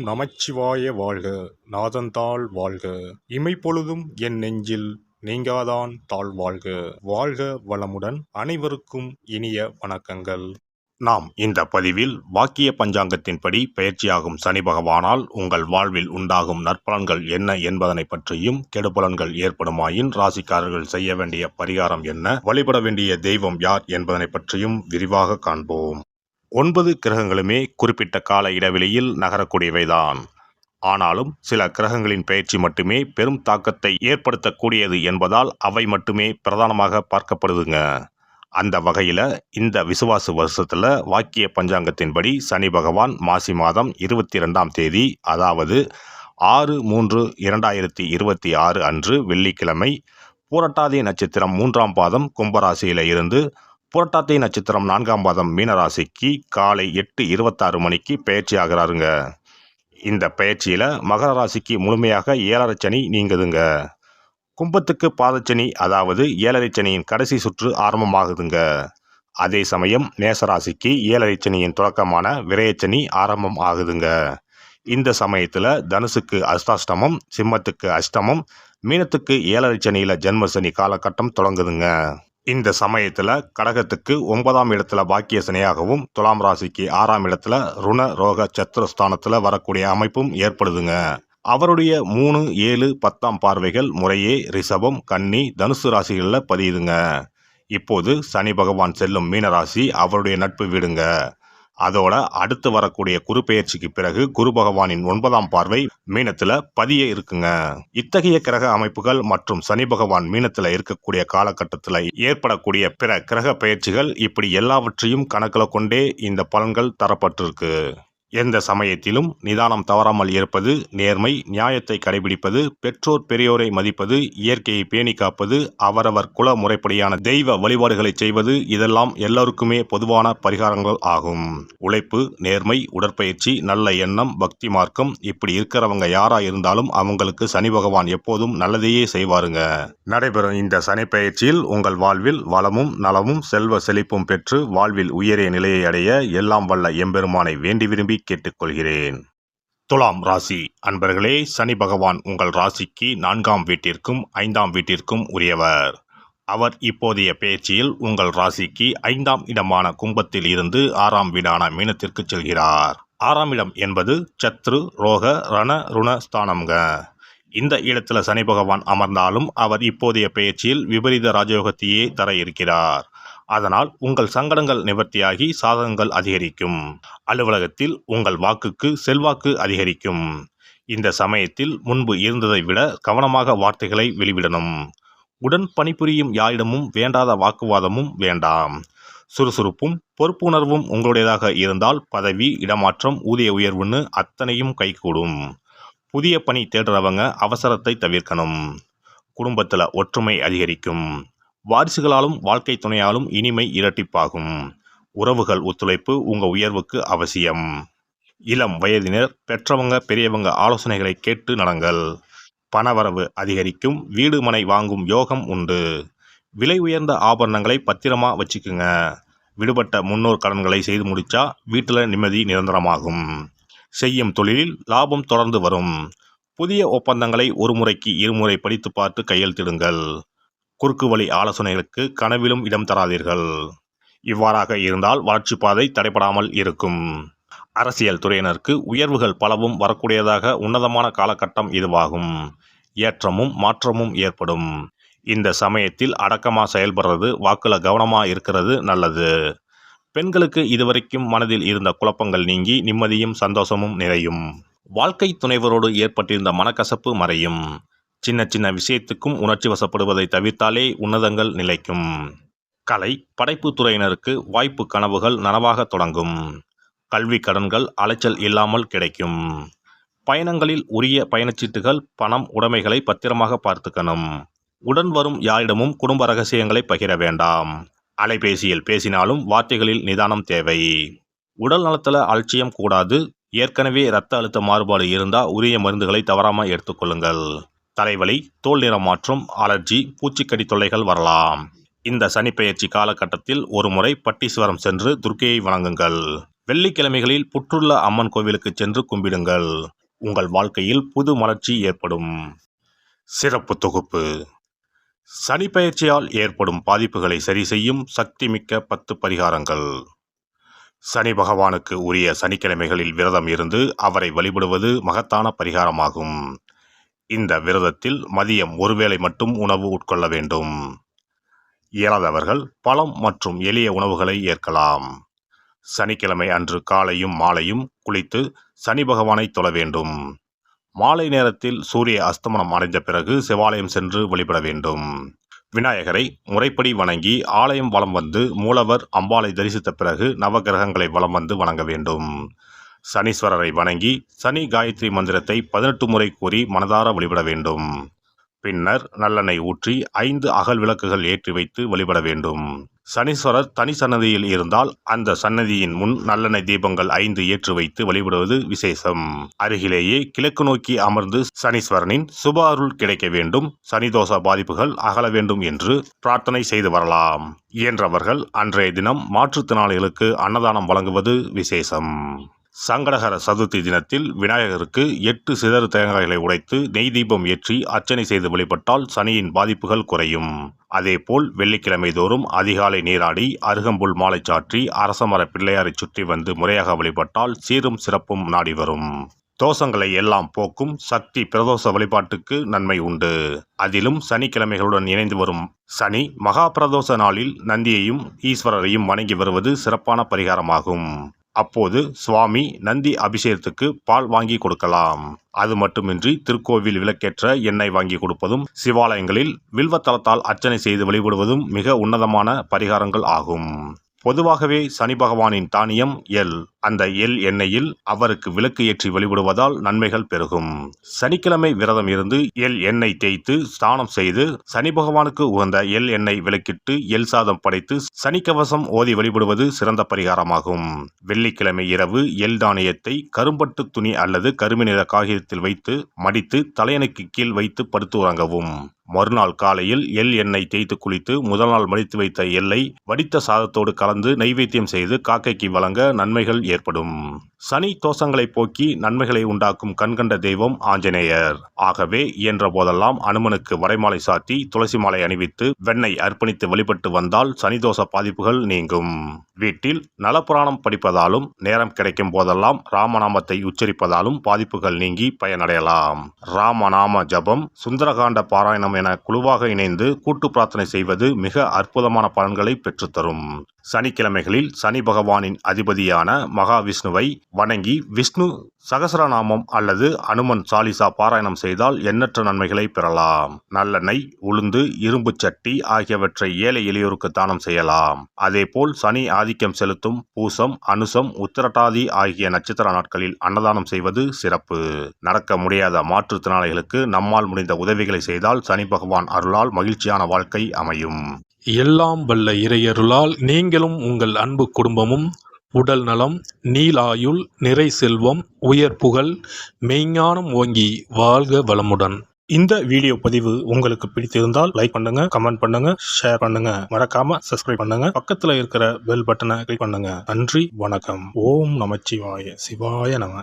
நமச்சிவாய வாழ்க. நாதன்தாள் வாழ்க. இமைப்பொழுதும் என் நெஞ்சில் நீங்காதான் தாழ் வாழ்க. வாழ்க வளமுடன். அனைவருக்கும் இனிய வணக்கங்கள். நாம் இந்த பதிவில் வாக்கிய பஞ்சாங்கத்தின்படி பயிற்சியாகும் சனி பகவானால் உங்கள் வாழ்வில் உண்டாகும் நற்பலன்கள் என்ன என்பதனை பற்றியும், கெடுபலன்கள் ஏற்படுமாயின் ராசிக்காரர்கள் செய்ய வேண்டிய பரிகாரம் என்ன, வழிபட வேண்டிய தெய்வம் யார் என்பதனை பற்றியும் விரிவாக காண்போம். 9 கிரகங்களுமே குறிப்பிட்ட கால இடைவெளியில் நகரக்கூடியவைதான். ஆனாலும் சில கிரகங்களின் பெயர்ச்சி மட்டுமே பெரும் தாக்கத்தை ஏற்படுத்தக்கூடியது என்பதால் அவை மட்டுமே பிரதானமாக பார்க்கப்படுதுங்க. அந்த வகையில் இந்த விசுவாச வருஷத்தில் வாக்கிய பஞ்சாங்கத்தின்படி சனி பகவான் மாசி மாதம் 22ஆம் தேதி, அதாவது 6/3/2026 அன்று வெள்ளிக்கிழமை, பூரட்டாதி நட்சத்திரம் 3ஆம் பாதம் கும்பராசியில் இருந்து புரட்டாதி நட்சத்திரம் 4ஆம் பாதம் மீனராசிக்கு காலை 8:26 மணிக்கு பயிற்சி ஆகிறாருங்க. இந்த பயிற்சியில் மகர ராசிக்கு முழுமையாக 7.5 சனி நீங்குதுங்க. கும்பத்துக்கு பாதச்சனி, அதாவது 7.5 சனியின் கடைசி சுற்று ஆரம்பமாகுதுங்க. அதே சமயம் மேசராசிக்கு 7.5 சனியின் தொடக்கமான விரயச்சனி ஆரம்பம் ஆகுதுங்க. இந்த சமயத்தில் தனுசுக்கு அஷ்டாஷ்டமம், சிம்மத்துக்கு அஷ்டமம், மீனத்துக்கு 7.5 சனியில் ஜென்மசனி காலகட்டம் தொடங்குதுங்க. இந்த சமயத்தில் கடகத்துக்கு 9ஆம் இடத்துல பாக்கிய சனியாகவும், துலாம் ராசிக்கு 6ஆம் இடத்துல ருண ரோக சத்துருஸ்தானத்தில் வரக்கூடிய அமைப்பும் ஏற்படுதுங்க. அவருடைய 3, 7, 10ஆம் பார்வைகள் முறையே ரிஷபம், கன்னி, தனுசு ராசிகளில் பதியுதுங்க. இப்போது சனி பகவான் செல்லும் மீனராசி அவருடைய நட்பு வீடுங்க. அதோட அடுத்து வரக்கூடிய குரு பெயர்ச்சிக்கு பிறகு குரு பகவானின் 9ஆம் பார்வை மீனத்துல பதிய இருக்குங்க. இத்தகைய கிரக அமைப்புகள் மற்றும் சனி பகவான் மீனத்துல இருக்கக்கூடிய காலகட்டத்தில் ஏற்படக்கூடிய பிற கிரக பெயர்ச்சிகள் இப்படி எல்லாவற்றையும் கணக்கில் கொண்டே இந்த பலன்கள் தரப்பட்டிருக்கு. எந்த சமயத்திலும் நிதானம் தவறாமல் இருப்பது, நேர்மை, நியாயத்தை கடைபிடிப்பது, பெற்றோர் பெரியோரை மதிப்பது, இயற்கையை பேணி காப்பது, அவரவர் குல முறைப்படியான தெய்வ வழிபாடுகளை செய்வது, இதெல்லாம் எல்லோருக்குமே பொதுவான பரிகாரங்கள் ஆகும். உழைப்பு, நேர்மை, உடற்பயிற்சி, நல்ல எண்ணம், பக்தி மார்க்கம், இப்படி இருக்கிறவங்க யாரா இருந்தாலும் அவங்களுக்கு சனி பகவான் எப்போதும் நல்லதையே செய்வாருங்க. நடைபெறும் இந்த சனி பயிற்சியில் உங்கள் வாழ்வில் வளமும் நலமும் செல்வ செழிப்பும் பெற்று வாழ்வில் உயரிய நிலையை அடைய எல்லாம் வல்ல எம்பெருமானை வேண்டி விரும்பி கேட்டுக்கொள்கிறேன். துலாம் ராசி அன்பர்களே, சனி பகவான் உங்கள் ராசிக்கு 4ஆம் வீட்டிற்கும் 5ஆம் வீட்டிற்கும் உரியவர். அவர் இப்போதைய பெயர்ச்சியில் உங்கள் ராசிக்கு 5ஆம் இடமான கும்பத்தில் இருந்து 6ஆம் வீடான மீனத்திற்கு செல்கிறார். 6ஆம் இடம் என்பது சத்ரு, ரோக, ரண, ருண ஸ்தானம்ங்க. இந்த இடத்துல சனி பகவான் அமர்ந்தாலும் அவர் இப்போதைய பெயர்ச்சியில் விபரீத ராஜயோகத்தையே தர இருக்கிறார். அதனால் உங்கள் சங்கடங்கள் நிவர்த்தியாகி சாதகங்கள் அதிகரிக்கும். அலுவலகத்தில் உங்கள் வாக்குக்கு செல்வாக்கு அதிகரிக்கும். இந்த சமயத்தில் முன்பு இருந்ததை விட கவனமாக வார்த்தைகளை வெளிவிடணும். உடன் பணிபுரியும் யாரிடமும் வேண்டாத வாக்குவாதமும் வேண்டாம். சுறுசுறுப்பும் பொறுப்புணர்வும் உங்களுடையதாக இருந்தால் பதவி, இடமாற்றம், ஊதிய உயர்வுன்னு அத்தனையும் கைகூடும். புதிய பணி தேடுறவங்க அவசரத்தை தவிர்க்கணும். குடும்பத்தில் ஒற்றுமை அதிகரிக்கும். வாரிசுகளாலும் வாழ்க்கை துணையாலும் இனிமை இரட்டிப்பாகும். உறவுகள் ஒத்துழைப்பு உங்கள் உயர்வுக்கு அவசியம். இளம் வயதினர், பெற்றவங்க பெரியவங்க ஆலோசனைகளை கேட்டு நடங்கள். பணவரவு அதிகரிக்கும். வீடு மனை வாங்கும் யோகம் உண்டு. விலை உயர்ந்த ஆபரணங்களை பத்திரமா வச்சுக்குங்க. விடுபட்ட முன்னோர் கடன்களை செய்து முடிச்சா வீட்டில் நிம்மதி நிரந்தரமாகும். செய்யும் தொழிலில் லாபம் தொடர்ந்து வரும். புதிய ஒப்பந்தங்களை ஒரு முறைக்கு இருமுறை படித்து பார்த்து கையெழுத்திடுங்கள். குறுக்கு வழி ஆலோசனைகளுக்கு கனவிலும் இடம் தராதீர்கள். இவ்வாறாக இருந்தால் வளர்ச்சி பாதை தடைபடாமல் இருக்கும். அரசியல் துறையினருக்கு உயர்வுகள் பலவும் வரக்கூடியதாக உன்னதமான காலகட்டம் இதுவாகும். ஏற்றமும் மாற்றமும் ஏற்படும். இந்த சமயத்தில் அடக்கமாக செயல்படுறது, வாக்குல கவனமாக இருக்கிறது நல்லது. பெண்களுக்கு இதுவரைக்கும் மனதில் இருந்த குழப்பங்கள் நீங்கி நிம்மதியும் சந்தோஷமும் நிறையும். வாழ்க்கை துணைவரோடு ஏற்பட்டிருந்த மனக்கசப்பு மறையும். சின்ன சின்ன விஷயத்துக்கும் உணர்ச்சி வசப்படுவதை தவிர்த்தாலே உன்னதங்கள் நிலைக்கும். கலை, படைப்பு துறையினருக்கு வாய்ப்பு கனவுகள் நனவாக தொடங்கும். கல்வி கடன்கள் அலைச்சல் இல்லாமல் கிடைக்கும். பயணங்களில் உரிய பயணச்சீட்டுகள், பணம், உடைமைகளை பத்திரமாக பார்த்துக்கணும். உடன் வரும் யாரிடமும் குடும்ப ரகசியங்களை பகிர வேண்டாம். அலைபேசியில் பேசினாலும் வார்த்தைகளில் நிதானம் தேவை. உடல் நலத்தில் அலட்சியம் கூடாது. ஏற்கனவே இரத்த அழுத்த மாறுபாடு இருந்தால் உரிய மருந்துகளை தவறாமல் எடுத்துக்கொள்ளுங்கள். தலைவலி, தோல் நிற மாற்றம், அலர்ஜி, பூச்சிக்கடி தொல்லைகள் வரலாம். இந்த சனிப்பெயர்ச்சி காலகட்டத்தில் ஒரு முறை பட்டீஸ்வரம் சென்று துர்க்கையை வணங்குங்கள். வெள்ளிக்கிழமைகளில் புற்றுள்ள அம்மன் கோவிலுக்கு சென்று கும்பிடுங்கள். உங்கள் வாழ்க்கையில் புது மலர்ச்சி ஏற்படும். சிறப்பு தொகுப்பு: சனி பெயர்ச்சியால் ஏற்படும் பாதிப்புகளை சரி செய்யும் சக்திமிக்க 10 பரிகாரங்கள். சனி பகவானுக்கு உரிய சனிக்கிழமைகளில் விரதம் இருந்து அவரை வழிபடுவது மகத்தான பரிகாரமாகும். இந்த விரதத்தில் மதியம் ஒருவேளை மட்டும் உணவு உட்கொள்ள வேண்டும். இயலாதவர்கள் பழம் மற்றும் எளிய உணவுகளை ஏற்கலாம். சனிக்கிழமை அன்று காலையும் மாலையும் குளித்து சனி பகவானை தொழ வேண்டும். மாலை நேரத்தில் சூரிய அஸ்தமனம் அடைந்த பிறகு சிவாலயம் சென்று வழிபட வேண்டும். விநாயகரை முறைப்படி வணங்கி ஆலயம் வலம் வந்து மூலவர் அம்பாளை தரிசித்த பிறகு நவகிரகங்களை வலம் வந்து வணங்க வேண்டும். சனீஸ்வரரை வணங்கி சனி காயத்ரி மந்திரத்தை 18 முறை கூறி மனதார வழிபட வேண்டும். பின்னர் நல்லெண்ணெய் ஊற்றி 5 அகல் விளக்குகள் ஏற்றி வைத்து வழிபட வேண்டும். சனீஸ்வரர் தனி சன்னதியில் இருந்தால் அந்த சன்னதியின் முன் நல்லெண்ணெய் தீபங்கள் 5 ஏற்றி வைத்து வழிபடுவது விசேஷம். அருகிலேயே கிழக்கு நோக்கி அமர்ந்து சனீஸ்வரனின் சுப அருள் கிடைக்க வேண்டும், சனிதோஷ பாதிப்புகள் அகல வேண்டும் என்று பிரார்த்தனை செய்து வரலாம். இயன்றவர்கள் அன்றைய தினம் மாற்றுத்திறனாளிகளுக்கு அன்னதானம் வழங்குவது விசேஷம். சங்கடகர சதுர்த்தி தினத்தில் விநாயகருக்கு 8 சிதறு தேங்காய்களை உடைத்து நெய் தீபம் ஏற்றி அர்ச்சனை செய்து வழிபட்டால் சனியின் பாதிப்புகள் குறையும். அதேபோல் வெள்ளிக்கிழமை தோறும் அதிகாலை நீராடி அருகம்புல் மாலை சாற்றி அரசமர பிள்ளையாரை சுற்றி வந்து முறையாக வழிபட்டால் சீரும் சிறப்பும் நாடி வரும். தோஷங்களை எல்லாம் போக்கும் சக்தி பிரதோஷ வழிபாட்டுக்கு நன்மை உண்டு. அதிலும் சனிக்கிழமைகளுடன் இணைந்து வரும் சனி மகா பிரதோஷ நாளில் நந்தியையும் ஈஸ்வரரையும் வணங்கி வருவது சிறப்பான பரிகாரமாகும். அப்போது சுவாமி நந்தி அபிஷேகத்துக்கு பால் வாங்கி கொடுக்கலாம். அது மட்டுமின்றி திருக்கோவில் விளக்கேற்ற எண்ணெய் வாங்கி கொடுப்பதும் சிவாலயங்களில் வில்வத்தலத்தால் அர்ச்சனை செய்து வழிபடுவதும் மிக உன்னதமான பரிகாரங்கள் ஆகும். பொதுவாகவே சனி பகவானின் தானியம் எள். அந்த எள் எண்ணெயில் அவருக்கு விளக்கு ஏற்றி வழிபடுவதால் நன்மைகள் பெருகும். சனிக்கிழமை விரதம் இருந்து எள் எண்ணெய் தேய்த்து ஸ்நானம் செய்து சனி பகவானுக்கு உகந்த எள் எண்ணெய் விளக்கிட்டு எள் சாதம் படைத்து சனிக்கவசம் ஓதி வழிபடுவது சிறந்த பரிகாரமாகும். வெள்ளிக்கிழமை இரவு எள் தானியத்தை கரும்பட்டு துணி அல்லது கருமை நிற காகிதத்தில் வைத்து மடித்து தலையணைக்கு கீழ் வைத்து படுத்து உறங்கவும். மறுநாள் காலையில் எள் எண்ணெய் தேய்த்து குளித்து முதல் நாள் மடித்து வைத்த எள்ளை வடித்த சாதத்தோடு கலந்து நைவேத்தியம் செய்து காக்கைக்கு வழங்க நன்மைகள் ஏற்படும். சனி தோஷங்களை போக்கி நன்மைகளை உண்டாக்கும் கண்கண்ட தெய்வம் ஆஞ்சநேயர். ஆகவே இயன்ற போதெல்லாம் அனுமனுக்கு வடைமாலை சாத்தி துளசி மாலை அணிவித்து வெண்ணெய் அர்ப்பணித்து வழிபட்டு வந்தால் சனிதோஷ பாதிப்புகள் நீங்கும். வீட்டில் நலப்புராணம் படிப்பதாலும் நேரம் கிடைக்கும் போதெல்லாம் ராமநாமத்தை உச்சரிப்பதாலும் பாதிப்புகள் நீங்கி பயனடையலாம். ராமநாம ஜபம், சுந்தரகாண்ட பாராயணம் என குழுவாக இணைந்து கூட்டு பிரார்த்தனை செய்வது மிக அற்புதமான பலன்களை பெற்றுத்தரும். சனிக்கிழமைகளில் சனி பகவானின் அதிபதியான மகாவிஷ்ணுவை வணங்கி விஷ்ணு சகசரநாமம் அல்லது அனுமன் சாலிசா பாராயணம் செய்தால் எண்ணற்ற நன்மைகளை பெறலாம். நல்லெண்ணெய், உளுந்து, இரும்பு சட்டி ஆகியவற்றை ஏழை எளியோருக்கு தானம் செய்யலாம். அதேபோல் சனி ஆதிக்கம் செலுத்தும் பூசம், அனுசம், உத்திரட்டாதி ஆகிய நட்சத்திர நாட்களில் அன்னதானம் செய்வது சிறப்பு. நடக்க முடியாத மாற்றுத்திறனாளிகளுக்கு நம்மால் முடிந்த உதவிகளை செய்தால் சனி பகவான் அருளால் மகிழ்ச்சியான வாழ்க்கை அமையும். எல்லாம் வல்ல இறையருளால் நீங்களும் உங்கள் அன்பு குடும்பமும் உடல் நலம், நீலாயுள், நிறை செல்வம், உயர் புகழ், மெய்ஞானம் ஓங்கி வாழ்க வளமுடன். இந்த வீடியோ பதிவு உங்களுக்கு பிடித்திருந்தால் லைக் பண்ணுங்க, கமெண்ட் பண்ணுங்க, ஷேர் பண்ணுங்க, மறக்காம சப்ஸ்கிரைப் பண்ணுங்க, பக்கத்துல இருக்கிற பெல் பட்டனை கிளிக் பண்ணுங்க. நன்றி, வணக்கம். ஓம் நமச்சிவாய. சிவாய நம.